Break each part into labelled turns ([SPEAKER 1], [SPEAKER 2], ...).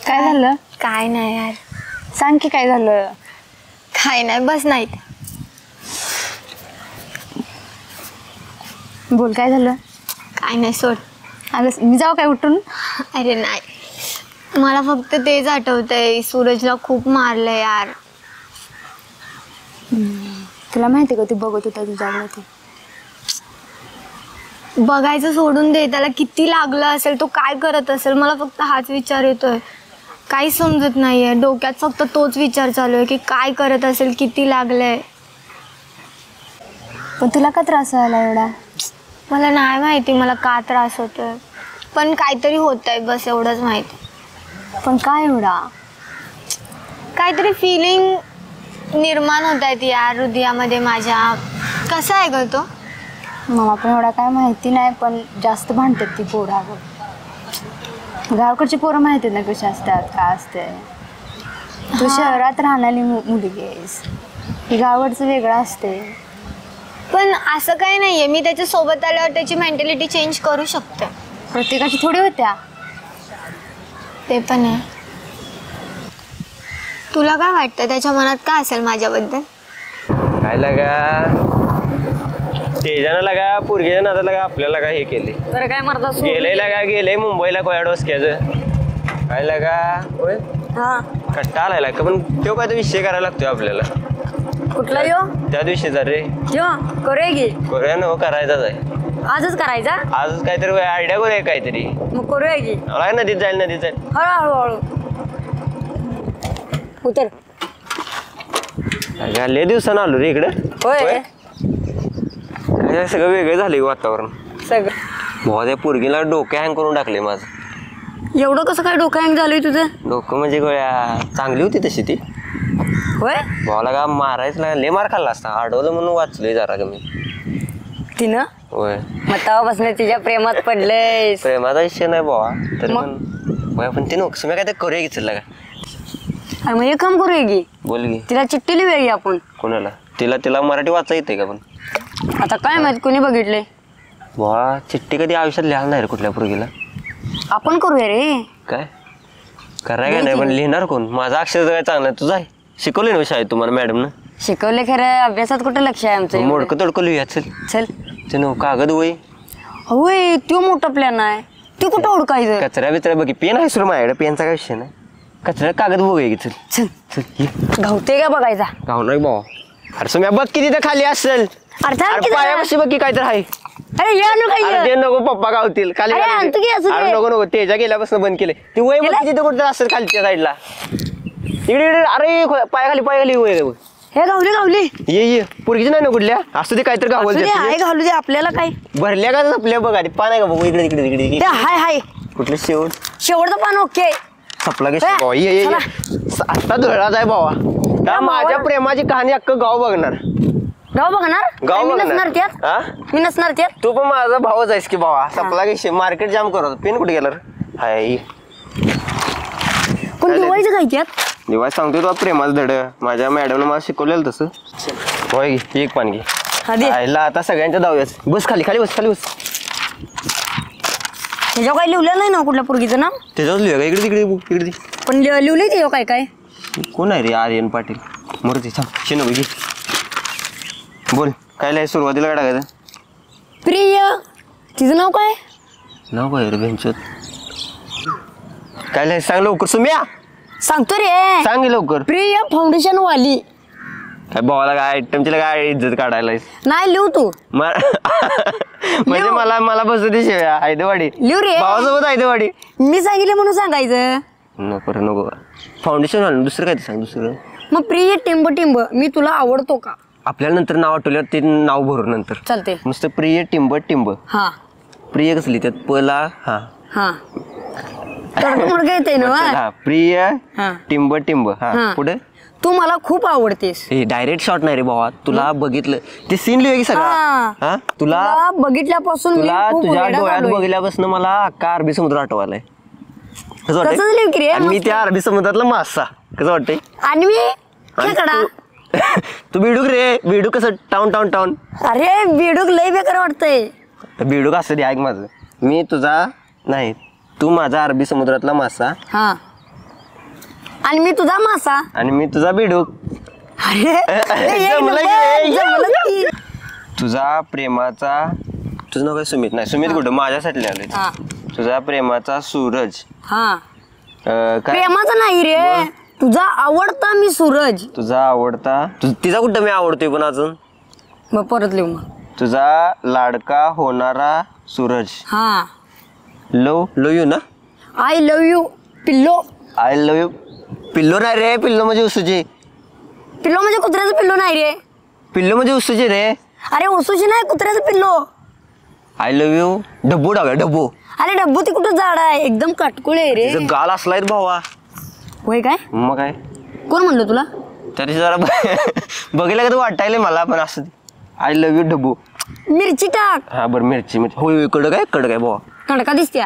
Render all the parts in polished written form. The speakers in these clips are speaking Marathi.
[SPEAKER 1] काय झालं?
[SPEAKER 2] काय नाही यार.
[SPEAKER 1] सांग की काय झालं?
[SPEAKER 2] काय नाही, बस नाही.
[SPEAKER 1] बोल काय झालं?
[SPEAKER 2] काय नाही, सोड.
[SPEAKER 1] अगं मी जाऊ काय उठून?
[SPEAKER 2] अरे नाही, मला फक्त तेच आठवतंय, सूरजला खूप मारलं यार.
[SPEAKER 1] तुला माहिती का ती बघत होता तुझ्याकडे ते?
[SPEAKER 2] बघायचं सोडून दे, त्याला किती लागलं असेल, तो काय करत असेल, मला फक्त हाच विचार येतोय. काही समजत नाहीये, डोक्यात फक्त तोच विचार चालू आहे की काय करत असेल, किती लागलंय.
[SPEAKER 1] पण तुला का त्रास व्हायला एवढा?
[SPEAKER 2] मला नाही माहिती मला का त्रास होतोय, पण काहीतरी होत आहे, बस एवढंच माहिती.
[SPEAKER 1] पण काय एवढा?
[SPEAKER 2] काहीतरी फिलिंग निर्माण होत आहेत यार हृदयामध्ये माझ्या. कसा आहे ग तो?
[SPEAKER 1] मला पण एवढा काय माहिती नाही, पण जास्त भांडतात ती पोरं. गावाकडची पोरं माहिती ना कशी असतात, काय असते. तू शहरात राहणारी मुलगी आहेस, ही गावाकडचं वेगळं असते.
[SPEAKER 2] पण असं काही नाहीये, मी त्याच्या सोबत आल्यावर त्याची मेंटॅलिटी चेंज करू शकते.
[SPEAKER 1] प्रत्येकाची थोडी होत्या.
[SPEAKER 2] ते पण आहे. तुला काय वाटतं त्याच्या मनात काय असेल माझ्याबद्दल?
[SPEAKER 3] काय लगा तेजानं लगा पोरगीच्या नादात लगा आपल्याला काय हे केले.
[SPEAKER 1] बरं काय मरता
[SPEAKER 3] गेलंय लगा, गेलंय मुंबईला कोया डोसक्याचं. काय लगा होय कट्टा आलाय का, पण तो काय तो विषय करायला लागतोय आपल्याला.
[SPEAKER 1] कुठला यो?
[SPEAKER 3] त्या दिवशीचा रे
[SPEAKER 1] यो करूया की.
[SPEAKER 3] करूया ना, करायचाच आहे
[SPEAKER 1] आजच करायचा.
[SPEAKER 3] आजच काहीतरी आयडिया करूया काहीतरी.
[SPEAKER 1] मग करूया की.
[SPEAKER 3] मला नदीत जाईल, नदीत जाईल.
[SPEAKER 1] हळूहळू उतर.
[SPEAKER 3] लय दिवसानं आलो रे इकडे.
[SPEAKER 1] होय
[SPEAKER 3] काय सगळं वेगळं झालंय वातावरण
[SPEAKER 1] सगळं.
[SPEAKER 3] भावा त्या पोरगीला डोकं हँग करून टाकले माझं.
[SPEAKER 1] एवढं कसं काय डोकं हँग झालंय तुझं?
[SPEAKER 3] डोकं म्हणजे गोळ्या चांगली होती तशी ती.
[SPEAKER 1] होय
[SPEAKER 3] भावाला का मारायचं लय मार खाल्ला असता, अडवलं म्हणून वाचलोय जरा कमी.
[SPEAKER 1] तिनं
[SPEAKER 3] होय
[SPEAKER 1] मग तेव्हापासून तिच्या प्रेमात पडलंय.
[SPEAKER 3] प्रेमाचा विषय नाही भावा, तरी पण होय, पण ती नको काय तर करूया की. चल का
[SPEAKER 1] मग एक काम करूया की.
[SPEAKER 3] बोल की.
[SPEAKER 1] तिला चिठ्ठी लिहूया आपण.
[SPEAKER 3] कोणाला? तिला मराठी वाचा येते का? पण
[SPEAKER 1] आता काय माहित कोणी बघितलंय.
[SPEAKER 3] भावा चिठ्ठी कधी आयुष्यात लिहायला नाही रे कुठल्या पोरगीला.
[SPEAKER 1] आपण करूया रे.
[SPEAKER 3] काय कराय काय नाही, पण लिहिणार कोण? माझा अक्षर काय चांगला आहे, तुझा आहे. शिकवले ना शाळेत तुम्हाला मॅडमनं?
[SPEAKER 1] शिकवले खरं, अभ्यासात कुठं लक्ष आहे आमचं.
[SPEAKER 3] मोडकं तोडकं लिहूया. चल
[SPEAKER 1] चल.
[SPEAKER 3] ते नो कागद वय.
[SPEAKER 1] होय तो मोठा प्लॅन आहे, ते कुठं ओळखायचं?
[SPEAKER 3] कचऱ्या बिचऱ्या बघी. पेन आहे सुरू माझ्याकडे, पेनचा काय विषय नाही. कचऱ्या कागद बघूया की. चल
[SPEAKER 1] चल
[SPEAKER 3] चल ये.
[SPEAKER 1] घावते का बघायचा?
[SPEAKER 3] गाव नाही भावा. अरे सुम्या बघ की तिथं खाली असेल.
[SPEAKER 1] अरे
[SPEAKER 3] पायापाशी बघ की काय तर आहे.
[SPEAKER 1] अरे या नु
[SPEAKER 3] अरे
[SPEAKER 1] काय
[SPEAKER 3] ते नको पप्पा गावतील खाली.
[SPEAKER 1] अरे आणतो की असं
[SPEAKER 3] अरे
[SPEAKER 1] ते.
[SPEAKER 3] नको नको, तेजा गेल्यापासून बंद केले. ती वय बघ तिथं कुठं असेल खालच्या साईडला. इकडे इकडे. अरे पायाखाली वय.
[SPEAKER 1] हे गावली
[SPEAKER 3] ये पोरगीच नाही ना कुठल्या, असू दे काहीतरी गावल.
[SPEAKER 1] हाय घालू दे, आपल्याला काय
[SPEAKER 3] भरल्या का आपल्या बघा पान आहे का बघू. इकडे इकडे इकडे
[SPEAKER 1] ते हाय
[SPEAKER 3] कुठलं
[SPEAKER 1] शेवटचं पान. ओके
[SPEAKER 3] सपला की ये आता धुळाच आहे भावा. त्या माझ्या प्रेमाची कहाणी अख्खं गाव बघणार.
[SPEAKER 1] गाव बघणार. मी नसणार त्यात.
[SPEAKER 3] तू पण माझा भावच आहेस की भावा. सपला की मार्केट जाम करत. पेन कुठे गेला? हाय
[SPEAKER 1] कोण दिवाळीचं काय त्यात?
[SPEAKER 3] दिवाळी सांगतोय तुला प्रेमाचं धड. माझ्या मॅडमनं मला शिकवलेलं तसं. होय घे एक पान घे. आता सगळ्यांच्या दाव्याच. बस खाली बस.
[SPEAKER 1] त्याच्यावर काय लिहिलं नाही ना कुठल्या पोरगीचं नाव?
[SPEAKER 3] त्याच्यावर लिहूया का? इकडे
[SPEAKER 1] पण लिहिलंय त्याच्यावर काय?
[SPEAKER 3] कोण आहे रे? आर्यन पाटील. मूर्ती थांब शिनो घे. बोल काय लिहाय सुरुवातीला काय टाकायचं?
[SPEAKER 1] प्रिय. तिचं नाव काय?
[SPEAKER 3] नाव काय रे बेंचोत? काय लिहाय सांग लवकर सुम्या.
[SPEAKER 1] सांगतो रे,
[SPEAKER 3] सांग लवकर.
[SPEAKER 1] प्रिय फाउंडेशन वाली.
[SPEAKER 3] काय भावाला काय आयटमची काय इज्जत काढायला
[SPEAKER 1] नाही लिहू तू.
[SPEAKER 3] म्हणजे मला बसू दे शिव्या. हैदवाडी
[SPEAKER 1] लिहू रे.
[SPEAKER 3] भावासोबत हैदवाडी.
[SPEAKER 1] मी सांगितलं म्हणून सांगायचं.
[SPEAKER 3] नको फाउंडेशन वाला. दुसरं काय ते सांग. दुसरं
[SPEAKER 1] मग प्रिय टिंब मी तुला आवडतो का?
[SPEAKER 3] आपल्याला नंतर नाव आठवल्यावर ते नाव भरू नंतर
[SPEAKER 1] चालते.
[SPEAKER 3] नुसतं प्रिय टिंब.
[SPEAKER 1] हा
[SPEAKER 3] प्रिय कसली त्यात पला. हा
[SPEAKER 1] येते ना.
[SPEAKER 3] प्रिय टिंब. हा पुढे.
[SPEAKER 1] तू मला खूप आवडतेस.
[SPEAKER 3] हे डायरेक्ट शॉट नाही रे भावा. तुला बघितलं ते सीन लिहूया की सगळं. तुला
[SPEAKER 1] बघितल्यापासून
[SPEAKER 3] तुला तुझ्या डोळ्यात बघितल्यापासून मला अख्खा अरबी समुद्र आठवायलाय. कसं वाटतंय? मी त्या अरबी समुद्रातला मासा. कसं वाटतंय?
[SPEAKER 1] आणि मी
[SPEAKER 3] तू बिडूक रे. बिडूक कसं टाऊन.
[SPEAKER 1] अरे बिडूक लय बेकार वाटतंय.
[SPEAKER 3] बिडूक असं दे. ऐक माझं. मी तुझा नाही, तू माझा अरबी समुद्रातला मासा.
[SPEAKER 4] आणि मी तुझा मासा.
[SPEAKER 3] आणि मी तुझा बेडूक.
[SPEAKER 4] अरे एक
[SPEAKER 3] जमलं
[SPEAKER 4] नंबर,
[SPEAKER 3] की.
[SPEAKER 4] जमलं की.
[SPEAKER 3] तुझा प्रेमाचा, तुझं नाव काय सुमित नाही, सुमित कुठं माझ्यासाठी आले.
[SPEAKER 4] हा
[SPEAKER 3] तुझा प्रेमाचा सूरज.
[SPEAKER 4] हा
[SPEAKER 3] काय
[SPEAKER 4] प्रेमाचा नाही रे, तुझा आवडता मी सूरज.
[SPEAKER 3] तुझा आवडता, तिचा कुठं मी आवडतोय पण अजून.
[SPEAKER 4] मग परत लिहू मग. तुझा
[SPEAKER 3] लाडका होणारा सूरज.
[SPEAKER 4] हा
[SPEAKER 3] लव यू ना.
[SPEAKER 4] I love you pillow.
[SPEAKER 3] I love you. Pillow नाही रे, पिल्लो म्हणजे उसुची.
[SPEAKER 4] पिल्लो म्हणजे कुत्र्याचं पिल्लो नाही रे.
[SPEAKER 3] पिल्लो म्हणजे उसुची रे.
[SPEAKER 4] अरे ओसूची नाही, कुत्र्याचं पिल्लो.
[SPEAKER 3] आय लव्ह यू डब्बू डाव्या डब्बू.
[SPEAKER 4] अरे डब्बू ती कुठं झाड आहे, एकदम काटकुळे आहे रे.
[SPEAKER 3] तिचं गाल असलाय रे भावा.
[SPEAKER 4] होय काय,
[SPEAKER 3] मग काय
[SPEAKER 4] कोण म्हणलं तुला.
[SPEAKER 3] तरी जरा बघितलं का तू वाटायले मला पण असं. आय लव्ह यू डब्बू.
[SPEAKER 4] मिरची टाक.
[SPEAKER 3] हा बरं मिरची मिरची होय कडक आहे भावा.
[SPEAKER 4] कणका दिसत्या.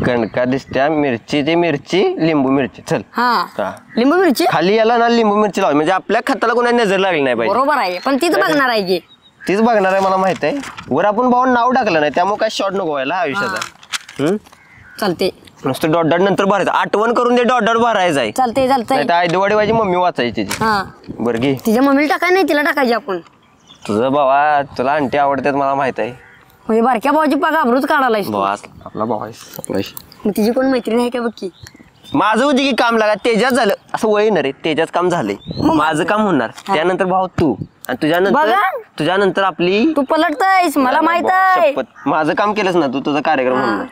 [SPEAKER 3] कणका दिसत्या मिरची ते मिरची लिंबू मिरची चल.
[SPEAKER 4] हा लिंबू मिरची
[SPEAKER 3] खाली याला ना लिंबू मिरची लाव म्हणजे आपल्या खताला कोणा नजर लागली नाही पाहिजे.
[SPEAKER 4] बरोबर आहे, पण तीच बघणार आहे की.
[SPEAKER 3] तीच बघणार आहे मला माहित आहे. वर आपण भाऊन नाव टाकलं नाही त्यामुळे काय शॉर्ट नको व्हायला आयुष्याचा.
[SPEAKER 4] चालते
[SPEAKER 3] नुसतं डॉट डॉट नंतर भरायचं, आठवण करून ते डॉट डॉट भरायचं आहे.
[SPEAKER 4] चालते चालतंय.
[SPEAKER 3] नाही तर आयदेवाडी माझी मम्मी वाचायची तिची.
[SPEAKER 4] हा
[SPEAKER 3] बरं घे.
[SPEAKER 4] तिच्या मम्मीला टाकाय नाही, तिला टाकायची आपण.
[SPEAKER 3] तुझं भावा तुला आंटी आवडतात मला माहित आहे.
[SPEAKER 4] म्हणजे बारक्या भावाची पागा अब्रूच काढायला.
[SPEAKER 3] भावा आपला भाऊ आहे.
[SPEAKER 4] मग तिची कोण मैत्रीण आहे का बघ की.
[SPEAKER 3] माझं होती की काम लागा तेजाच झालं असं वय ना रे, तेजाच काम झालंय. माझं काम होणार त्यानंतर भाऊ तू आणि तुझ्यानंतर आपली.
[SPEAKER 4] तू पलटतायस मला माहित आहे.
[SPEAKER 3] माझं काम केलंच ना तू, तुझा कार्यक्रम होणार.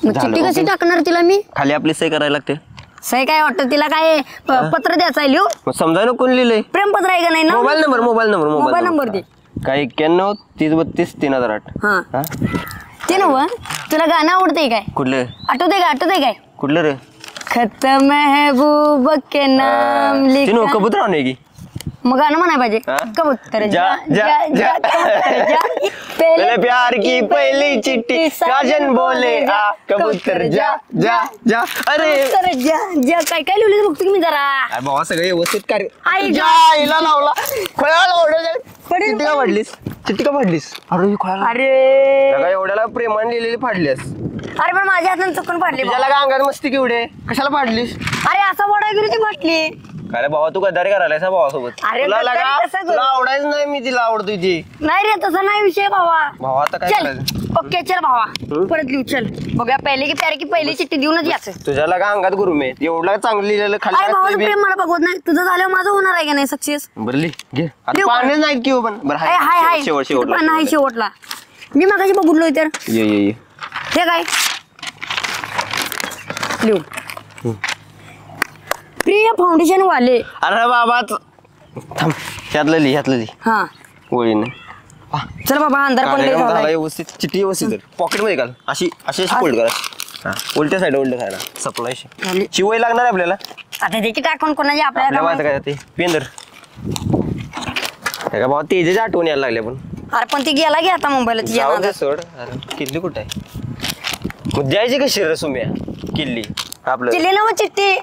[SPEAKER 4] मग चिठ्ठी कशी टाकणार तिला मी.
[SPEAKER 3] खाली आपली सही करायला लागते.
[SPEAKER 4] सही काय वाटतं तिला, काय पत्र द्यायचं आहे लिहू.
[SPEAKER 3] मग समजाय ना कोण लिहिलंय.
[SPEAKER 4] प्रेमपत्र आहे का नाही ना. मोबाईल नंबर दे.
[SPEAKER 3] काय 91 30 32 3008.
[SPEAKER 4] हा ते नव तुला गाणं आवडतंय काय.
[SPEAKER 3] कुठलं
[SPEAKER 4] आठवतंय काय.
[SPEAKER 3] कुठलं रे.
[SPEAKER 4] खत महबूब के नाम लिखा.
[SPEAKER 3] कबूतर आहे की.
[SPEAKER 4] मग गाणं म्हणाय पाहिजे. कबूतर जा जा जा कबूतर जा.
[SPEAKER 3] पहले प्यार की पहली चिट्ठी साजन बोले आ कबूतर जा जा जा. अरे
[SPEAKER 4] कबूतर जा जा काय काय लिहिलं बघतो की मी जरा.
[SPEAKER 3] अरे बाबा सगळे व्यवस्थित कार्य.
[SPEAKER 4] आई
[SPEAKER 3] हिला लावला चिट्टी का फाडलीस.
[SPEAKER 4] अरे
[SPEAKER 3] एवढ्याला प्रेमाने लिहिलेली फाडलीस.
[SPEAKER 4] अरे पण माझ्या हाताने चुकून फाडली.
[SPEAKER 3] त्याला का अंगात मस्ती केवढे कशाला फाडलीस.
[SPEAKER 4] अरे असं वडा गेली ती फाटली.
[SPEAKER 3] काय बाबा तू गद्दारी करायला भावासोबत.
[SPEAKER 4] अरे
[SPEAKER 3] तुला
[SPEAKER 4] गद्दारी
[SPEAKER 3] लगा
[SPEAKER 4] कसं करू?
[SPEAKER 3] तुला आवडायचं नाही मी तिला आवडतोय ती.
[SPEAKER 4] नाही रे तसा नाही विषय भावा.
[SPEAKER 3] भावा आता काय
[SPEAKER 4] चल
[SPEAKER 3] करायचं.
[SPEAKER 4] ओके चल भावा परत लिहू चल. बघूया पहिले की प्यारे की पहिली चिठ्ठी देऊनच याचं.
[SPEAKER 3] तुझ्या लगा अंगात गुरुम आहे एवढं चांगलं लिहिलेलं
[SPEAKER 4] अरे भावाचं
[SPEAKER 3] खाली.
[SPEAKER 4] प्रेम मला बघवत नाही, तुझं झाल्यावर माझं होणार आहे का नाही सक्सेस.
[SPEAKER 3] बरं लिह घे.
[SPEAKER 4] लिहू का?
[SPEAKER 3] पाणी नाही किंवा पण बरं
[SPEAKER 4] हाय हाय हाय नाही शेवटला मी मगाशी बघूलोय तर.
[SPEAKER 3] ये
[SPEAKER 4] हे काय लिहू. प्रिय फाउंडेशन वाले.
[SPEAKER 3] अरे बाबा थांब ह्यातलं लिह
[SPEAKER 4] हा
[SPEAKER 3] ओळीने.
[SPEAKER 4] चल बाबा अंधार पण लय झालाय.
[SPEAKER 3] व्यवस्थित चिठ्ठी व्यवस्थित पॉकेट मध्ये घाल. अशी फोल्ड करा. उलट्या साईडला सप्लाय चिवई लागणार आहे आपल्याला.
[SPEAKER 4] आता त्याची टाकून कोणाची आपल्याला
[SPEAKER 3] आपल्या काय ते पेंदर का बाबा तेजाची आठवण यायला लागल्या पण.
[SPEAKER 4] अरे पण ती गेला की आता मुंबईला तिच्या
[SPEAKER 3] जाऊ दे
[SPEAKER 4] नादात.
[SPEAKER 3] सोड. अरे किल्ली कुठं आहे. मग द्यायची कशी रे सुम्या किल्ली आपलं.
[SPEAKER 4] चिल्ली ना मग चिठ्ठी.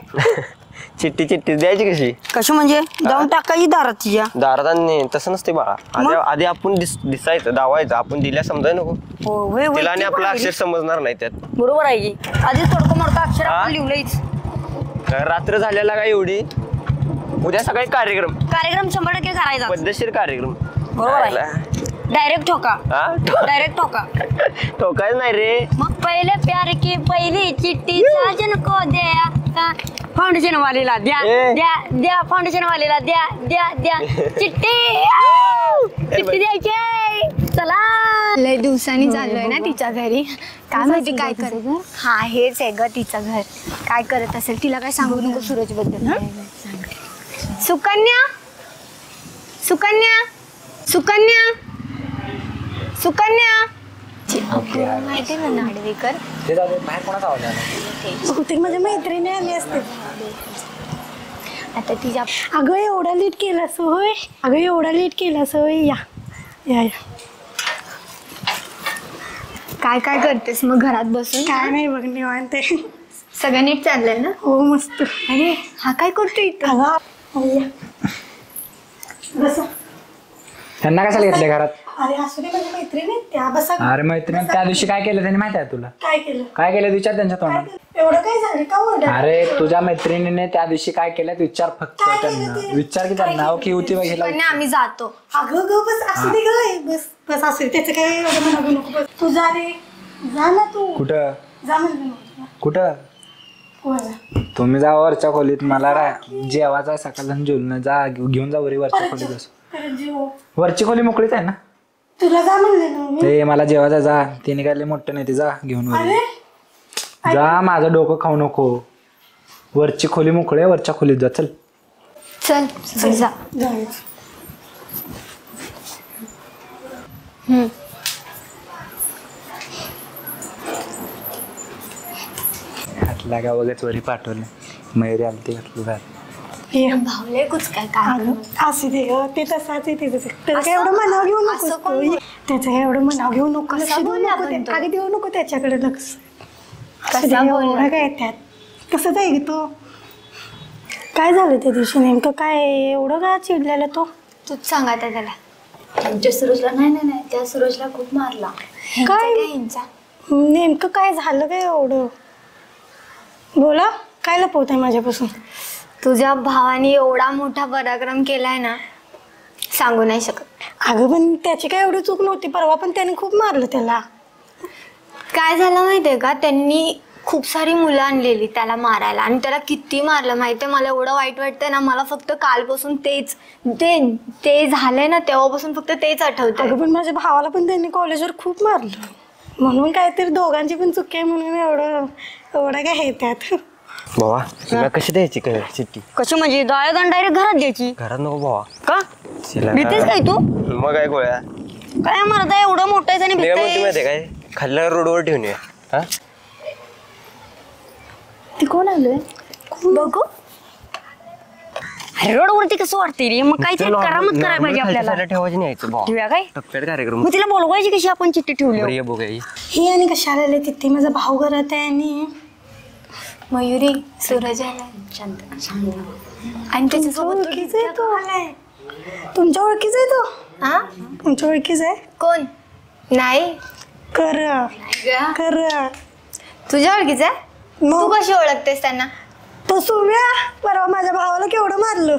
[SPEAKER 3] चिठ्ठी द्यायची कशी.
[SPEAKER 4] कशी म्हणजे जाऊन टाकायची दारात तिच्या.
[SPEAKER 3] दारात आणि तसं नसते बाळा. आधी आपण दिसायचं दावायचं आपण दिल्या समजाय नको.
[SPEAKER 4] होय, होय,
[SPEAKER 3] तिला आणि
[SPEAKER 4] ती
[SPEAKER 3] आपलं
[SPEAKER 4] पण
[SPEAKER 3] अक्षर
[SPEAKER 4] आहे.
[SPEAKER 3] समजणार नाही त्यात.
[SPEAKER 4] बरोबर आहे की आधी थोडकं मोठं अक्षर
[SPEAKER 3] हा?
[SPEAKER 4] आपण लिहिलंयच.
[SPEAKER 3] रात्र झालेला काय एवढी. उद्या सकाळी कार्यक्रम
[SPEAKER 4] 100% करायचा.
[SPEAKER 3] पद्धतशीर कार्यक्रम.
[SPEAKER 4] बरोबर आहे. डायरेक्ट ठोका. डायरेक्ट ठोका.
[SPEAKER 3] ठोकायच नाही रे.
[SPEAKER 4] मग पहिले प्यार की पहिली चिठ्ठी साजन को द्या. फाउंडेशन वालीला द्या
[SPEAKER 3] ए.
[SPEAKER 4] द्या द्या फाउंडेशन वालीला द्या द्या द्या चिठ्ठी. चिठ्ठी द्यायची. चला
[SPEAKER 2] लय दिवसांनी चाललोय ना तिच्या घरी. काय माहिती काय करत. हा हेच आहे ग तिचं घर. काय करत असेल तिला काय सांगू नको सूरज बद्दल. सुकन्या सुकन्या सुकन्या सुकन्या माहिती ना नाडवेकर.
[SPEAKER 5] बहुतेक माझ्या मैत्रिणी आली असते.
[SPEAKER 2] आता तिच्या
[SPEAKER 5] अगं एवढा लेट केलास होय. या या या.
[SPEAKER 2] काय काय करतेस मग घरात बसून.
[SPEAKER 5] काय नाही बघ निवांत आहे.
[SPEAKER 2] सगळं नीट चाललंय ना.
[SPEAKER 5] हो मस्त.
[SPEAKER 2] अरे हा काय करतोय इथं.
[SPEAKER 5] अगं या. बसा.
[SPEAKER 6] त्यांना कशाला घेतलं घरात.
[SPEAKER 5] अरे असू दे माझ्या मैत्रिणी त्या बसा.
[SPEAKER 6] अरे मैत्रीण त्या दिवशी काय केलं त्यांनी माहिती आहे तुला.
[SPEAKER 5] काय केलं
[SPEAKER 6] काय केलं विचार त्यांच्या तोंडात.
[SPEAKER 5] एवढं काय झालं का ओरडा?
[SPEAKER 6] अरे तुझ्या मैत्रिणीने त्या दिवशी काय केलं विचार फक्त त्यांना विचार की त्यांना नाव की होती बघितला
[SPEAKER 2] पण आम्ही जातो.
[SPEAKER 5] अगं ग बस असू दे ग बस बस असू दे त्याचं काय एवढं म्हणावं नको बस तू जा रे जा ना तू
[SPEAKER 6] कुठं
[SPEAKER 5] जा म्हणलं नको
[SPEAKER 6] कुठं
[SPEAKER 5] होय.
[SPEAKER 6] तुम्ही जा वरच्या खोलीत मला जेवायचा सकाळ जेवलं जा घेऊन जा वरी वरच्या खोलीत बस.
[SPEAKER 5] परत जीव
[SPEAKER 6] वरची खोली मोकळीच आहे ना.
[SPEAKER 5] तुला जा म्हणलं ना मी.
[SPEAKER 6] ते मला जेवायचा जा तिने काय लय मोठं नाही ते जा घेऊन वरी
[SPEAKER 5] अरे
[SPEAKER 6] जा माझं डोकं खाऊ नको वरची खोली मोकळी आहे वरच्या खोलीत जा चल.
[SPEAKER 2] चल चल जा.
[SPEAKER 5] जाऊ.
[SPEAKER 6] घातला का वगैरे वरी पाठवलं मयुरी आली ते घातलं घात.
[SPEAKER 5] ये.
[SPEAKER 2] भावले कुच काय काय
[SPEAKER 5] अगं असू दे ग ते तसाच आहे त्याचं काय एवढं म्हणावं घेऊ नको
[SPEAKER 2] असं कोण बोल-
[SPEAKER 5] त्याचं काय एवढं म्हणावं घेऊ नको लक्ष देऊ
[SPEAKER 2] बोलला
[SPEAKER 5] नको
[SPEAKER 2] पण तो?
[SPEAKER 5] अगं देऊ नको त्याच्याकडे लक्ष
[SPEAKER 2] कसा
[SPEAKER 5] असू दे,
[SPEAKER 2] बोलला?
[SPEAKER 5] एवढं काय त्यात कसं जाईल तो काय झालं त्या दिवशी नेमकं काय एवढं का चिडलेला तो
[SPEAKER 2] तूच सांगा त्या त्याला.
[SPEAKER 1] आमच्या सुरजला नाही त्या सुरजला खूप मारला.
[SPEAKER 5] काय
[SPEAKER 2] ह्यांचा
[SPEAKER 5] नेमकं काय झालं काय एवढं बोला काय लपवत आहे माझ्यापासून
[SPEAKER 2] तुझ्या भावाने एवढा मोठा पराक्रम केलाय ना सांगू नाही शकत.
[SPEAKER 5] अगं पण त्याची काय एवढी चूक नव्हती परवा पण त्याने खूप मारलं त्याला
[SPEAKER 2] काय झालं माहितीये का त्यांनी खूप सारी मुलं आणलेली त्याला मारायला आणि त्याला किती मारलं माहितीये. मला एवढं वाईट वाटतंय ना मला फक्त कालपासून तेच ते झालंय ना तेव्हापासून फक्त तेच आठवतंय.
[SPEAKER 5] अगं पण माझ्या भावाला पण त्यांनी कॉलेजवर खूप मारलं म्हणून काहीतरी दोघांची पण चुकी आहे म्हणून एवढं काय हे त्यात
[SPEAKER 3] बाबा तुला कशी द्यायची चिठ्ठी
[SPEAKER 4] कशी म्हणजे डायरेक्ट घरात द्यायची
[SPEAKER 3] घरात नको बाबा
[SPEAKER 4] का भीतीस काय तू
[SPEAKER 3] मग काय गोळ्या
[SPEAKER 4] काय म्हणत आहे एवढं मोठं आहे आणि
[SPEAKER 3] मी काय म्हणते
[SPEAKER 4] भीती
[SPEAKER 3] माहितीये काय खाल्ल्या रोडवर ठेवून ये हा
[SPEAKER 1] ती कोण आलोय
[SPEAKER 4] बघू अरे रोडवरती कसं वाटते रे मग काय
[SPEAKER 3] चल,
[SPEAKER 4] करामत करायला
[SPEAKER 3] normal
[SPEAKER 4] पाहिजे
[SPEAKER 3] खालच्या
[SPEAKER 4] आपल्याला
[SPEAKER 3] साईडला ठेवायची नाही यायचं भावा
[SPEAKER 4] ठेवूया काय
[SPEAKER 3] टप्प्यात कार्यक्रम
[SPEAKER 4] मग तिला बोलवायची कशी आपण चिठ्ठी ठेवली
[SPEAKER 3] बरं, ये बघा ये.
[SPEAKER 5] ही आणि कशाला आले तिथे माझा भाऊ घरात आहे आणि
[SPEAKER 2] मयुरी सूरज आलाय आणि त्याच्यासोबत
[SPEAKER 5] ओळखीचा आहे तो तुमच्या ओळखीचा आहे तो
[SPEAKER 2] हा
[SPEAKER 5] तुमच्या ओळखीचा आहे
[SPEAKER 2] कोण नाही
[SPEAKER 5] कर कर
[SPEAKER 2] तुझ्या ओळखीचा आहे? तू
[SPEAKER 5] मग
[SPEAKER 2] कशी ओळखतेस त्यांना?
[SPEAKER 5] तो सुम्या परवा माझ्या भावाला केवढं मारलं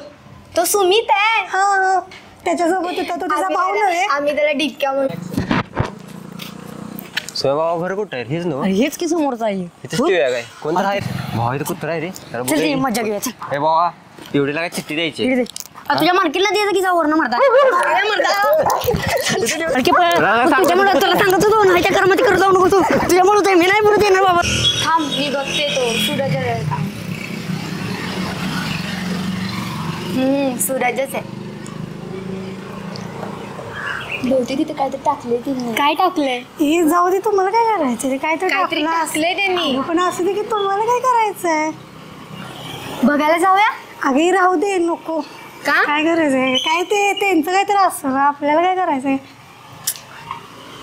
[SPEAKER 2] तो सुमित आहे.
[SPEAKER 5] हा त्याच्यासोबत होता तो त्याचा भाऊ नव्हे
[SPEAKER 2] आम्ही त्याला डिक्क्या म्हणतो.
[SPEAKER 3] स्वयंबाबा घर कुठं आहे हेच ना
[SPEAKER 4] हेच की समोरचा आहे
[SPEAKER 3] इथेच ठेवूया काय कोणतं आहे भावा इथं कुत्र आहे रे जरा
[SPEAKER 4] चल
[SPEAKER 3] बघूया
[SPEAKER 4] रे,
[SPEAKER 3] की.
[SPEAKER 4] मजा घेऊया चल
[SPEAKER 3] हे बाबा एवढीला काय चिठ्ठी द्यायची
[SPEAKER 4] इकडे दे. तुझ्या मार्केटला द्यायचं की जाऊ ना मारता तुझ्यामुळे तुला सांगतो तू नाहीच्या कर्माती करत जाऊ नको तू तुझ्यामुळे मी नाही बोलत येणार बाबा
[SPEAKER 2] थांब मी बघते तो सूरज आहे का. सूरजच आहे.
[SPEAKER 1] बहुतेक तिथे काहीतरी टाकले तिने.
[SPEAKER 2] काय टाकलंय?
[SPEAKER 5] हे जाऊ दे तुम्हाला काय करायचं ते काय तर
[SPEAKER 2] काहीतरी
[SPEAKER 5] टाकलं
[SPEAKER 2] टाकलंय त्यांनी.
[SPEAKER 5] अगं, पण असं दे की तुम्हाला काय करायचंय
[SPEAKER 2] बघायला जाऊया
[SPEAKER 5] अगे राहू दे नको
[SPEAKER 2] का?
[SPEAKER 5] काय करायचंय काय ते त्यांचं काय तर असतं आपल्याला काय करायचंय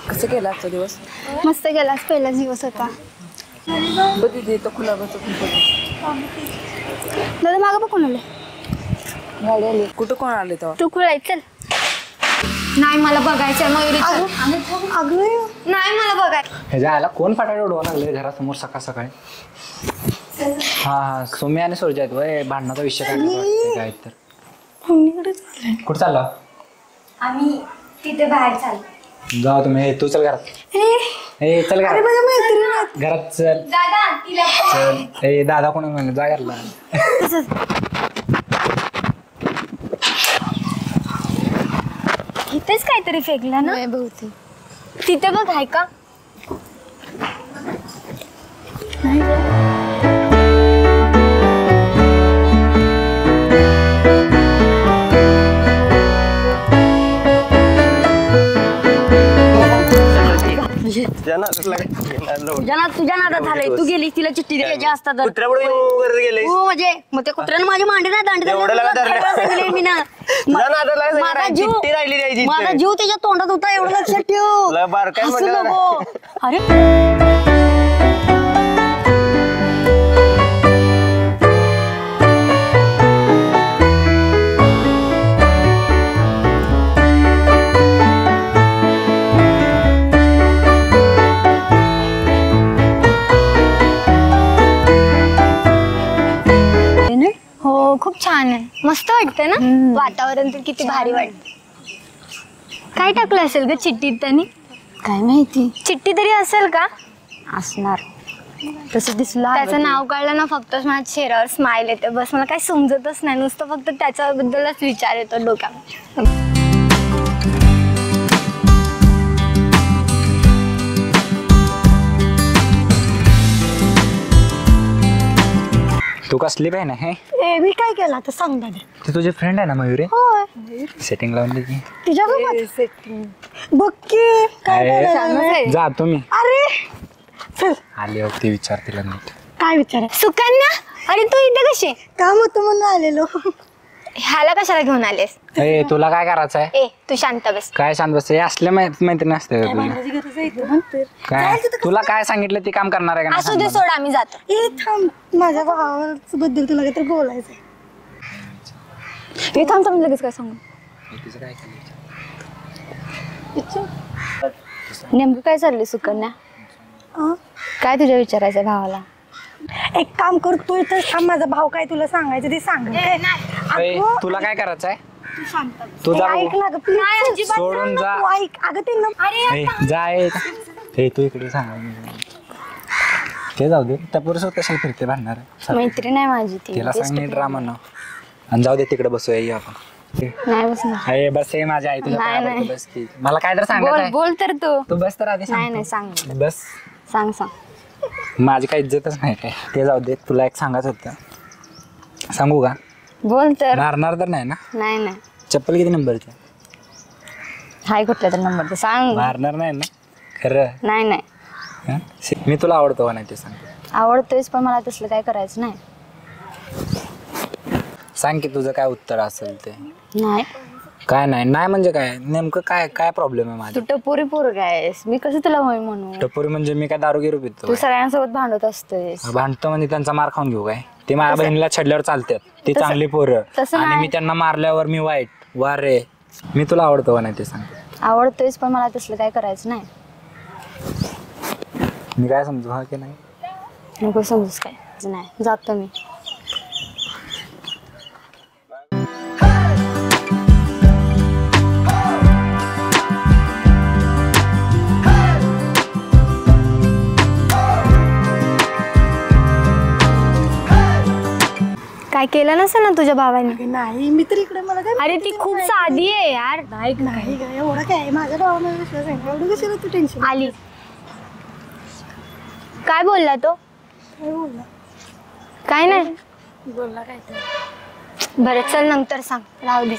[SPEAKER 7] कसं केलं आजचा दिवस
[SPEAKER 2] मस्त गेलास पहिलाच दिवस होता.
[SPEAKER 7] बघितली तर खुला
[SPEAKER 2] दादा मागं बघ कोणाला
[SPEAKER 7] गाडी आली कुठं कोण आले तेव्हा
[SPEAKER 2] तू खुळाय चल. नाही मला बघायचंय मयुरी चल.
[SPEAKER 5] अगं
[SPEAKER 2] नाही मला बघायचं.
[SPEAKER 6] ह्याच्या आला कोण फटाके उडवा लागले घरासमोर सकाळ सकाळी हा सोम्या आणि सोरजा आहेत वय भांडणाचा विषय काय काय तर
[SPEAKER 5] कोणीकडे चाललंय
[SPEAKER 6] कुठं चालला
[SPEAKER 2] आम्ही तिथे बाहेर चाललो.
[SPEAKER 6] जाऊ तुम्ही तू चल घरात ए चल
[SPEAKER 5] अरे
[SPEAKER 6] घरात
[SPEAKER 5] माझ्या मैत्रिणी आहेत.
[SPEAKER 6] घरात चल
[SPEAKER 2] दादा तिला
[SPEAKER 6] चल ए दादा कोणी म्हणलं जा घरला
[SPEAKER 2] इथेच काहीतरी फेकलं ना बहुतेक तिथे बघ आहे का
[SPEAKER 3] तुझ्या
[SPEAKER 4] तुझ्या नादात झालंय तू गेली तिला चिठ्ठी द्यायची असतात तर.
[SPEAKER 3] कुत्र्यापुढे वगैरे गेले
[SPEAKER 4] हो म्हणजे मग त्या कुत्र्यानं माझी मांडी नाही दांडी
[SPEAKER 3] एवढं लगा धरलं.
[SPEAKER 4] मी ना
[SPEAKER 3] तुझ्या नादाला लागलं
[SPEAKER 4] माझा
[SPEAKER 3] काय?
[SPEAKER 4] जीव
[SPEAKER 3] चिठ्ठी राहिली द्यायची इथे.
[SPEAKER 4] माझा जीव त्याच्या तोंडात होता एवढं लक्षात ठेव
[SPEAKER 3] तुला बारकाई
[SPEAKER 4] हसू
[SPEAKER 3] म्हणलं
[SPEAKER 4] नको. अरे
[SPEAKER 2] खूप छान आहे, मस्त वाटतं ना वातावरण तर किती भारी वाटतं. काय टाकलं असेल ग चिठ्ठीत त्यांनी?
[SPEAKER 1] काय माहिती
[SPEAKER 2] चिठ्ठी तरी असेल का?
[SPEAKER 1] असणार तसं दिसलं.
[SPEAKER 2] त्याचं नाव काढलं ना फक्त माझ्या चेहऱ्यावर स्माइल येते बस. मला काही समजतच नाही, नुसतं फक्त त्याच्याबद्दलच विचार येतो डोक्यात.
[SPEAKER 6] तू कसली बहीण आहे?
[SPEAKER 5] मी काय केलं आता सांग दादा.
[SPEAKER 6] ती तुझी फ्रेंड आहे ना मयुरी?
[SPEAKER 5] होय
[SPEAKER 6] सेटिंग लावून दे की.
[SPEAKER 5] तिच्यासोबत बघ की काय बोलायला.
[SPEAKER 6] जा तुम्ही.
[SPEAKER 5] अरे चल
[SPEAKER 6] आली होती विचार तिला नीट.
[SPEAKER 5] काय विचार
[SPEAKER 2] सुकन्या, अरे तू इथे कशी?
[SPEAKER 5] काम होतं म्हणून आलेलो.
[SPEAKER 2] ह्याला कशाला घेऊन आलेस?
[SPEAKER 6] ए तुला काय करायचं आहे?
[SPEAKER 2] ए तू शांत बस.
[SPEAKER 6] काय शांत बसते? असल्या मैत्रिणी असते का तुला?
[SPEAKER 5] माझी गरज आहे इथं म्हणते.
[SPEAKER 6] काय तुला काय सांगितलं ते काम करणार आहे का
[SPEAKER 2] असू दे
[SPEAKER 6] नाही?
[SPEAKER 2] सोड, आम्ही जातो.
[SPEAKER 5] ए थांब, माझ्या भावाबद्दल तुला काहीतरी बोलायचंय.
[SPEAKER 1] हे थांबता म्हणजे लगेच काय सांगू? नेमकं काय चाललंय सुकन्या?
[SPEAKER 5] अं?
[SPEAKER 1] काय तुझ्या विचारायचं भावाला?
[SPEAKER 5] एक काम कर, तू इथं थांब. माझा भाऊ काय तुला सांगायचं ते सांग.
[SPEAKER 6] ए, तुला काय करायचं आहे? तू जा
[SPEAKER 5] ऐक ना गं, please.
[SPEAKER 6] सोडून जा.
[SPEAKER 5] तू ऐक अगं ते
[SPEAKER 6] ए, जा हे तू इकडे सांग. ते जाऊ दे, त्या पुरुषात कशाला फिरते भांडणार?
[SPEAKER 1] मैत्रीण आहे माझी ती.
[SPEAKER 6] तिला सांग नीट राहा ना. आणि जाऊ दे तिकडे बसूया आपण.
[SPEAKER 1] नाही बसणार.
[SPEAKER 6] अरे बस हे माझ्या आई तुला
[SPEAKER 1] नाही,
[SPEAKER 6] काय
[SPEAKER 1] नाही.
[SPEAKER 6] आवडतं, बस की. मला काय तर सांगायचं
[SPEAKER 1] बोल
[SPEAKER 6] आहे.
[SPEAKER 1] बोल तर तू.
[SPEAKER 6] तू बस तर आधी
[SPEAKER 1] नाही
[SPEAKER 6] सांग.
[SPEAKER 1] नाही सांग.
[SPEAKER 6] बस
[SPEAKER 1] सांग सांग.
[SPEAKER 6] माझी काही इज्जतच नाही काय. ते जाऊ दे, तुला एक सांगायचं होतं. सांगू का?
[SPEAKER 1] बोल तर.
[SPEAKER 6] मारणार तर नाही ना?
[SPEAKER 1] नाही नाही.
[SPEAKER 6] चप्पल किती नंबरची?
[SPEAKER 1] हाय कुठल्या तर नंबर तर सांग.
[SPEAKER 6] मारणार नाही ना? खरं?
[SPEAKER 1] नाही नाही.
[SPEAKER 6] हं? मी तुला आवडतो का नाही ते सांग.
[SPEAKER 1] आवडतोयस पण मला तसलं काय करायचं नाही.
[SPEAKER 6] सांग की तुझं काय उत्तर असेल ते.
[SPEAKER 1] नाही.
[SPEAKER 6] काय नाही नाही म्हणजे काय नेमकं काय काय प्रॉब्लेम आहे माझा?
[SPEAKER 1] तू टपोरी पोरग आहेस, मी कसं तुला होय म्हणू?
[SPEAKER 6] टपोरी म्हणजे मी काय दारू गिरू पितो
[SPEAKER 1] तू सगळ्यांसोबत भांडत असतोयस.
[SPEAKER 6] भांडतो म्हणजे त्यांचा मार खाऊन घेऊ काय? ते माझ्या बहिणीला छडल्यावर चालतात, ती चांगली पोरं.
[SPEAKER 1] तसं
[SPEAKER 6] आणि
[SPEAKER 1] नाही.
[SPEAKER 6] मी त्यांना मारल्यावर मी वाईट. वा रे, मी तुला आवडतो का नाही ते सांग.
[SPEAKER 1] आवडतोयस पण मला तसलं काय करायचं नाही.
[SPEAKER 6] मी काय समजू हा की नाही?
[SPEAKER 1] नको समजूस काय नाही. जातो मी.
[SPEAKER 2] काय केलं नसेल ना तुझ्या भावाने?
[SPEAKER 5] नाही, मी तर इकडे. मला काय
[SPEAKER 2] अरे ती खूप साधी आहे यार.
[SPEAKER 5] नाही काय एवढं काय. माझ्या भावाला विश्वास आहे. एवढं कशाला तू टेन्शन?
[SPEAKER 2] आली. काय बोलला तो?
[SPEAKER 5] काय बोलला?
[SPEAKER 2] काय नाही.
[SPEAKER 5] बोलला काय तर.
[SPEAKER 2] बरं चल नंतर सांग, राहू दे.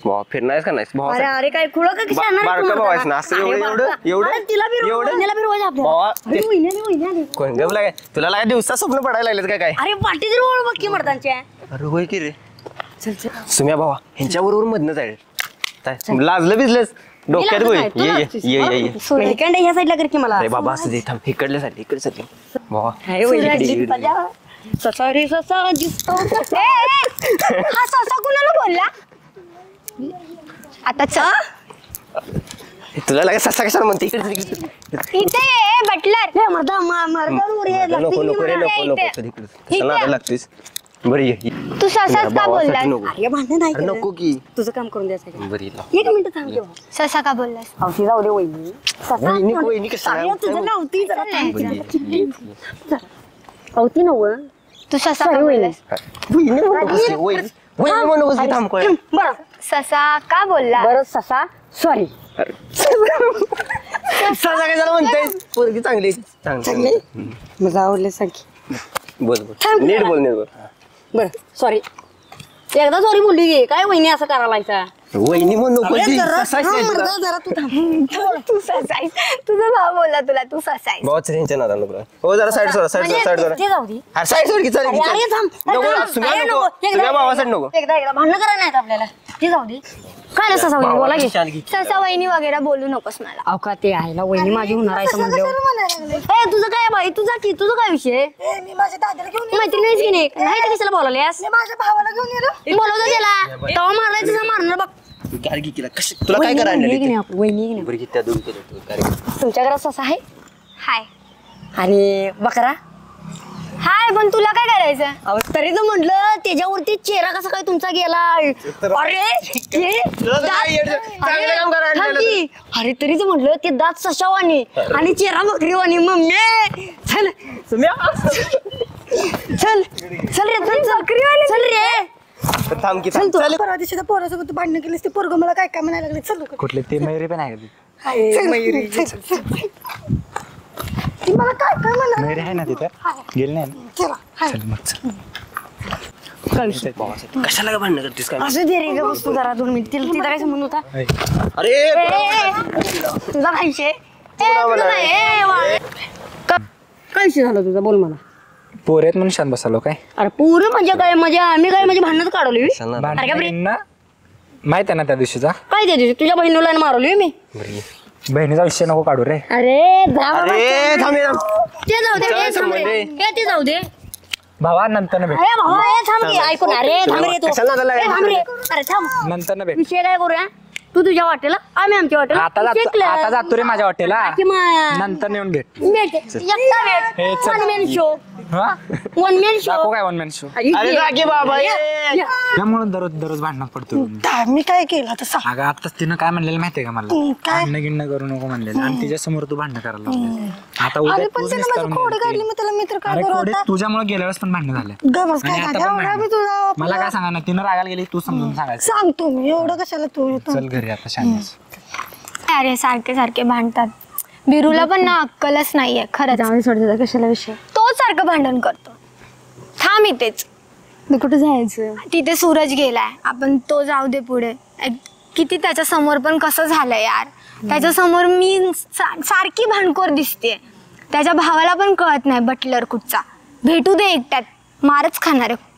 [SPEAKER 3] भावा फिरणार का नाही? भावा
[SPEAKER 4] अरे काय खुळं का कशी आणणार
[SPEAKER 3] बारका भाऊ आहेस ना, असं एवढं
[SPEAKER 4] तिला बी रोज आपल्याला.
[SPEAKER 3] भावा
[SPEAKER 4] वहिनी आली.
[SPEAKER 3] कोण गप लागाय तुला? लागा दिवसा स्वप्न पडायला लागलेत काय?
[SPEAKER 4] अरे पाठी तरी ओळख बघ की मर्दांच्या.
[SPEAKER 3] अरे होय की रे. सुम्या भावा ह्यांच्या बरोबर मधनं जाईल. लाजलं बिजलंस डोक्यात होय. ये
[SPEAKER 4] सेकंड ह्या साईडला कर की मला.
[SPEAKER 3] अरे बाबा असं दे थांब. इकडल्या साठी इकडे साठी भावा.
[SPEAKER 4] ससा ससा दिसतो.
[SPEAKER 2] हा ससा कुणाला बोलला? आता चल.
[SPEAKER 3] तुला लागा ससा कशाला म्हणते?
[SPEAKER 2] इथे ये बटलर.
[SPEAKER 3] नको नको रे नको नको. कशाला नादाला लागतेस? बरं ये.
[SPEAKER 2] तू ससाच का बोललास?
[SPEAKER 4] अरे भांडण नाही
[SPEAKER 3] अरे नको की.
[SPEAKER 4] तुझं काम करून द्यायचं.
[SPEAKER 3] बरी
[SPEAKER 4] एक मिनिट थांब की बाबा.
[SPEAKER 2] ससा का बोललास?
[SPEAKER 4] औषधी जाऊ दे वहिनी.
[SPEAKER 3] वहिनी कशाला?
[SPEAKER 4] तुझं नव्हती जरा
[SPEAKER 3] बरी
[SPEAKER 4] होती नव.
[SPEAKER 2] तू ससा का बोललास?
[SPEAKER 3] वहिनी म्हणू बसली थांब कोय.
[SPEAKER 4] बरं
[SPEAKER 2] ससा का बोलला?
[SPEAKER 4] बरं ससा सॉरी.
[SPEAKER 3] ससा कशाला म्हणताय? पोरगी चांगली चांगली.
[SPEAKER 4] मला आवडले सांग.
[SPEAKER 3] बोल बोल नीट बोल नीट बोल.
[SPEAKER 4] बरं सॉरी. एकदा सॉरी बोलली गे. काय वहिनी असं करायला?
[SPEAKER 3] वहिनी म्हणू नको ती. ससा
[SPEAKER 5] जरा तू थांब.
[SPEAKER 2] तू ससाईस. तुझा भाव बोलला तुला तू ससाईस.
[SPEAKER 3] बहुत ह्यांच्या नादाला नको. हो जरा साईड सोडा साईड साईड सोडा.
[SPEAKER 4] ते जाऊ दे.
[SPEAKER 3] अरे साईड सोड की चालेल.
[SPEAKER 4] अरे थांब.
[SPEAKER 3] नको सुम्या नको. सुम्या भावासाठी नको.
[SPEAKER 4] एकदा भांडण करायला नाहीत आपल्याला. ते जाऊ दे. काय नसतं ससा वहिनी बोला की.
[SPEAKER 2] ससा वहिनी वगैरे बोलू नकोस मला.
[SPEAKER 4] अवका ते आहे ना वहिनी माझी होणार आहे म्हणलं. ए तुझं काय बाई तुझा की तुझं काय विषय?
[SPEAKER 5] मी माझ्या दादाला घेऊन येतो.
[SPEAKER 4] मैत्रीण आहेस की नाही? नाही तर कशाला बोलावल्यास?
[SPEAKER 5] मी माझ्या भावाला घेऊन येतो.
[SPEAKER 4] बोलवतो त्याला. तेव्हा मारायचं तुझं मारणार बघ.
[SPEAKER 3] तुला काय करायला
[SPEAKER 4] वहिनी
[SPEAKER 3] आणलं?
[SPEAKER 4] की नाही? वहिनी की नाही?
[SPEAKER 3] बरं की त्या दोघी केलं.
[SPEAKER 4] तुमच्या घरात ससा आहे?
[SPEAKER 2] हाय.
[SPEAKER 4] आणि बकरा?
[SPEAKER 2] हाय, पण तुला काय करायचं?
[SPEAKER 4] अहो तरी तर म्हटलं त्याच्यावरती चेहरा कसा काय तुमचा गेला अरे थांब की. अरे तरी तर म्हटलं ते दात सशावानी आणि चेहरा बकरीवाणी. मम्मी चल चल चल रे चल रे
[SPEAKER 3] थांब की
[SPEAKER 5] चल तू परवा दिवशी त्या पोरासोबत तू भांडणं केलीस ते पोरग मला काय काय म्हणायला लागले. चल लवकर.
[SPEAKER 6] कुठले ते मयुरी पण आहे का ती?
[SPEAKER 5] ती मला काय काय म्हणाल.
[SPEAKER 6] मयुरी आहे ना तिथं? गेली नाही ना?
[SPEAKER 5] चला हाय.
[SPEAKER 6] चल मग चल.
[SPEAKER 3] कशाला का भांडणं करतेस काय?
[SPEAKER 4] असं दे रे ग वस्तू जरा 2 मिनिट तिला काय संबंध होता?
[SPEAKER 3] अरे
[SPEAKER 4] तुझा काय विषय? काय विषय झाला तुझा बोल मला.
[SPEAKER 6] पोर आहेत म्हणून शांत बसालो काय?
[SPEAKER 4] अरे पुरं म्हणजे काय म्हणजे आम्ही काय म्हणजे भांडणच काढवली
[SPEAKER 6] भांडणांना माहित आहे ना त्या दिवशीचा?
[SPEAKER 4] काय त्या दिवशी तुझ्या बहिणीला मारवली मी.
[SPEAKER 6] बहिणीचा विषय नको काढू रे.
[SPEAKER 4] अरे जा बाबा.
[SPEAKER 3] अरे थांब ये.
[SPEAKER 4] ते जाऊ दे
[SPEAKER 3] काय
[SPEAKER 4] हे थांब
[SPEAKER 3] संबंध
[SPEAKER 4] रे.
[SPEAKER 3] आहे?
[SPEAKER 4] हे ते जाऊ दे.
[SPEAKER 6] भावा नंतर भेट.
[SPEAKER 4] अरे भावा हे थांब की ऐकून. अरे थांब रे तू.
[SPEAKER 3] कशाला नादाला
[SPEAKER 4] ए, थांब रे.
[SPEAKER 3] लागला?
[SPEAKER 4] अरे थांब.
[SPEAKER 6] नंतर भेट.
[SPEAKER 4] विषय काय करूया? तू तुझ्या वाटेला आम्ही आमच्या वाटेला.
[SPEAKER 6] आता जातो रे माझ्या हॉटेलला.
[SPEAKER 4] किमान
[SPEAKER 6] नंतर नेऊन भेट.
[SPEAKER 4] भेट एकटा भेट.
[SPEAKER 6] हे चल.
[SPEAKER 4] One man show.
[SPEAKER 6] हा
[SPEAKER 4] वन मॅन शो.
[SPEAKER 6] दाखव काय वन मॅन शो.
[SPEAKER 3] अरे जा की बाबा ये.
[SPEAKER 6] त्यामुळे दररोज भांडणात पडतो.
[SPEAKER 5] मी काय केलं आता सांग.
[SPEAKER 6] अगं आताच तिनं काय म्हणलेलं माहितीये का मला?
[SPEAKER 5] काय?
[SPEAKER 6] भांडणं गिणणं करू नको म्हणलेलं आणि तिच्या समोर तू भांडणं करायला लागली. आता उद्या
[SPEAKER 5] अरे पण
[SPEAKER 6] तूच
[SPEAKER 5] त्यानं
[SPEAKER 6] निस्तारून
[SPEAKER 5] माझी खोडी
[SPEAKER 6] गेली.
[SPEAKER 5] काढली. मी त्याला मित्र काय
[SPEAKER 6] अरे
[SPEAKER 5] करू
[SPEAKER 6] कोडे
[SPEAKER 5] आता.
[SPEAKER 6] तुझ्यामुळे गेल्या वेळेस पण भांडणं झाले
[SPEAKER 5] गमस काय
[SPEAKER 6] आणि आता
[SPEAKER 5] झालं
[SPEAKER 6] पण
[SPEAKER 5] एवढा मी
[SPEAKER 6] भांडणं.
[SPEAKER 5] तुझा
[SPEAKER 6] मला काय सांगा ना तिनं रागायला गेली तू समजून सांगायचं.
[SPEAKER 5] सांगतो मी एवढं कशाला तू येतो.
[SPEAKER 6] चल घरी आता शांत.
[SPEAKER 2] अरे सारखे सारखे भांडतात. बिरूला पण ना अक्कलच नाहीये खरंच.
[SPEAKER 1] सोडते कशाला विषय.
[SPEAKER 2] तोच सारखं भांडण करतो. थांब इथेच.
[SPEAKER 1] मी कुठे जायचं.
[SPEAKER 2] तिथे सूरज गेलाय. आपण तो जाऊ दे पुढे. किती त्याच्या समोर पण कसं झालंय यार. त्याच्या समोर मी सारखी भांडखोर दिसते. त्याच्या भावाला पण कळत नाही बटलर कुठचा. भेटू दे एकट्यात मारच खाणार आहे.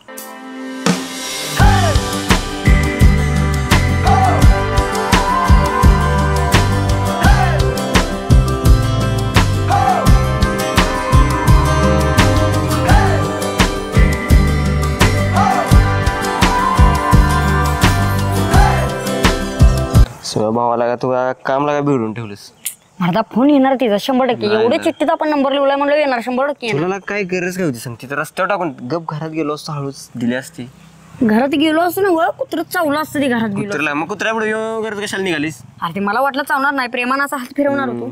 [SPEAKER 3] भावाला का तुला काम लागा भिडून ठेवलंस.
[SPEAKER 4] माझा फोन येणार तिचा 100%. एवढे चिठ्ठीत आपण नंबर लिहिला म्हणलं येणार 100% येणार.
[SPEAKER 3] तुला काय गरज काय होती सांग. तिथं रस्त्यावर टाकून गप घरात गेलो असतो हळूच दिली असती.
[SPEAKER 4] घरात गेलो असतो ना व कुत्रच चावलं असतं ते घरात गेलो.
[SPEAKER 3] कुत्र्याला मग कुत्र्या पुढे गरज कशाला निघालीस.
[SPEAKER 4] अरे ते मला वाटलं चावणार नाही. प्रेमानं असा हात फिरवणार होतो.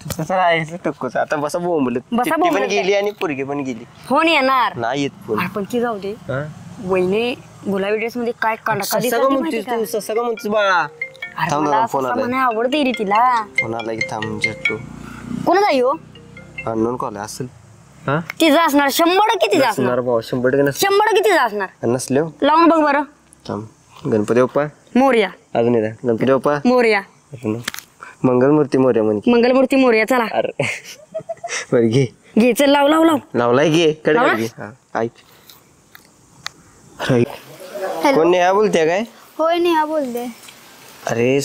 [SPEAKER 3] तू कसं राहायचं टक्कोच. आता बसा बोंबलत.
[SPEAKER 4] बसा
[SPEAKER 3] चिठ्ठी पण
[SPEAKER 4] बोंबलत.
[SPEAKER 3] गेली आणि पोरगी पण गेली.
[SPEAKER 4] फोन येणार.
[SPEAKER 3] नाही येत फोन.
[SPEAKER 4] अरे पण ती जाऊ दे.
[SPEAKER 3] हा?
[SPEAKER 4] वहिनी गुलाबी ड्रेस मध्ये काय काढा
[SPEAKER 3] सगळं म्हणतेस तू सगळं म्हणतेस बाळा. थांब ना, फोन आलाय.
[SPEAKER 4] आवडते रे तिला.
[SPEAKER 3] फोन आला की थांब झट्टू.
[SPEAKER 4] कोण जाई हो?
[SPEAKER 3] अननोन कॉल असेल. हा
[SPEAKER 4] तिचा असणार 100% तिचा असणार.
[SPEAKER 3] नसणार भाऊ 100% नसणार.
[SPEAKER 4] 100% तिचा असणार.
[SPEAKER 3] नसले हो.
[SPEAKER 4] लावून बघ बरं.
[SPEAKER 3] थांब गणपती बाप्पा
[SPEAKER 4] मोरया
[SPEAKER 3] अजून येतात. गणपती बाप्पा
[SPEAKER 4] मोरया
[SPEAKER 3] अजून मंगलमूर्ती मोर्या म्हण की.
[SPEAKER 4] मंगलमूर्ती मोरया. चला
[SPEAKER 3] अरे बरं घे.
[SPEAKER 4] घे चल लाव लाव लाव.
[SPEAKER 3] लावलाय घे कडे
[SPEAKER 4] लावला?
[SPEAKER 3] घे. हा ऐक. अरे कोण नेहा बोलते काय?
[SPEAKER 2] होय नेहा बोलते.
[SPEAKER 3] अरे